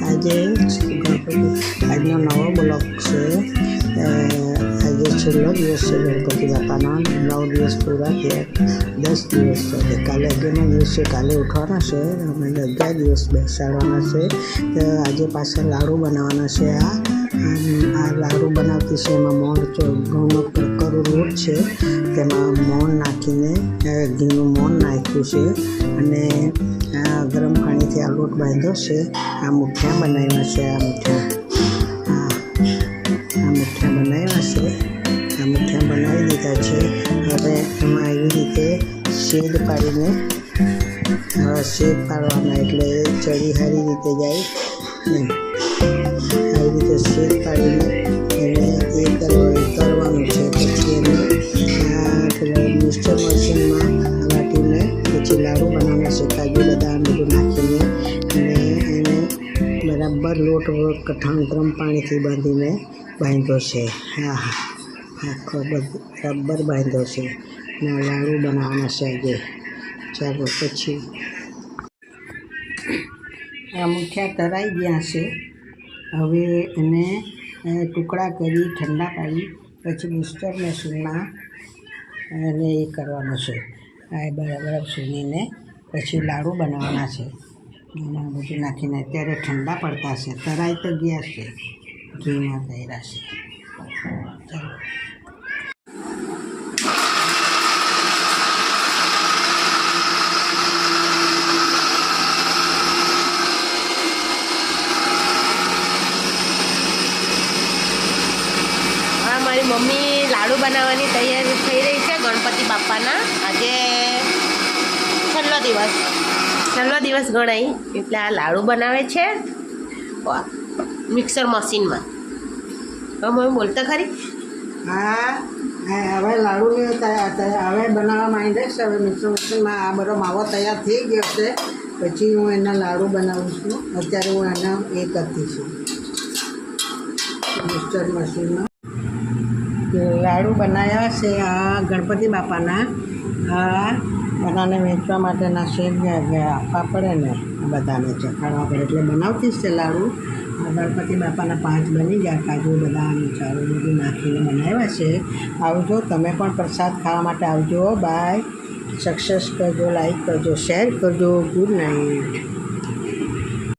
આજે આજનો નવો બ્લોગ છે. આજે છેલ્લો દિવસ છે ગણપતિ બાપાના. 9 દિવસ પૂરા થયા, 10 દિવસ છે. કાલે 11મો દિવસ છે. કાલે ઉઠવાના છે અમે 11 દિવસ બેસાડવાના છે. આજે પાછા લાડુ બનાવવાના છે. આ લાડુ બનાવતી છે એમાં મોણ ઘઉંનો કરું લોટ છે, તેમાં મોણ નાખીને ઘીનું મોણ નાખ્યું છે અને ગરમ પાણીથી આ લોટ બાંધ્યો છે. આ મુઠિયા બનાવ્યા છે. આ મુઠિયા બનાવ્યા છે. આ મુઠિયા બનાવી દીધા છે. હવે એમાં એવી રીતે શેડ પાડીને શેડ પાડવાના, એટલે ચડી સારી રીતે જાય. આવી રીતે શેડ પાડીને એને તળવાનું છે. પછી એને મિક્સર મશીનમાં વાટીને પછી લાડુ બનાવવાના છે. કાજુ બદામ બધું નાખીને અને એને બરાબર લોટ કઠણ ગરમ પાણીથી બાંધીને બાંધ્યો છે. આખો બરાબર બાંધ્યો છે ને લાડુ બનાવવાના છે આજે. ચાલો પછી આ મુઠિયા તરાઈ ગયા છે. હવે એને ટુકડા કરી ઠંડા પાડી પછી મિક્સર મશીનમાં એને એ કરવાનો છે. આ બરાબર સૂનીને પછી લાડુ બનાવવાના છે. એમાં બધું નાખીને અત્યારે ઠંડા પડતા છે. તરાઈ તો ગયા છે, ઘીમાં તૈરા છે. ચાલો મારી મમ્મી લાડુ બનાવવાની તૈયારી થઈ રહી છે ગણપતિ બાપાના. આજે છેલ્લો દિવસ ગણાય એટલે આ લાડુ બનાવે છે મિક્સર મશીનમાં. મમ્મી બોલતા ખરી. હવે લાડુને હવે બનાવવા માંડે છે. હવે મિક્સર મશીનમાં આ બધો માવો તૈયાર થઈ ગયો છે. પછી હું એના લાડુ બનાવું છું. અત્યારે હું એના એ કરતી છું મિક્સર મશીનમાં. લાડુ બનાવ્યા છે આ ગણપતિ બાપાના. આ બધાને વેચવા માટેના શેર આપવા પડે ને, બધાને ચખાડવા પડે એટલે બનાવતી જ છે લાડુ. ગણપતિ બાપાના 5 બની ગયા. કાજુ બદામ ચારું બધું નાખીને બનાવ્યા છે. આવજો, તમે પણ પ્રસાદ ખાવા માટે આવજો. બાય. સક્સેસ કરજો, લાઈક કરજો, શેર કરજો. Good night.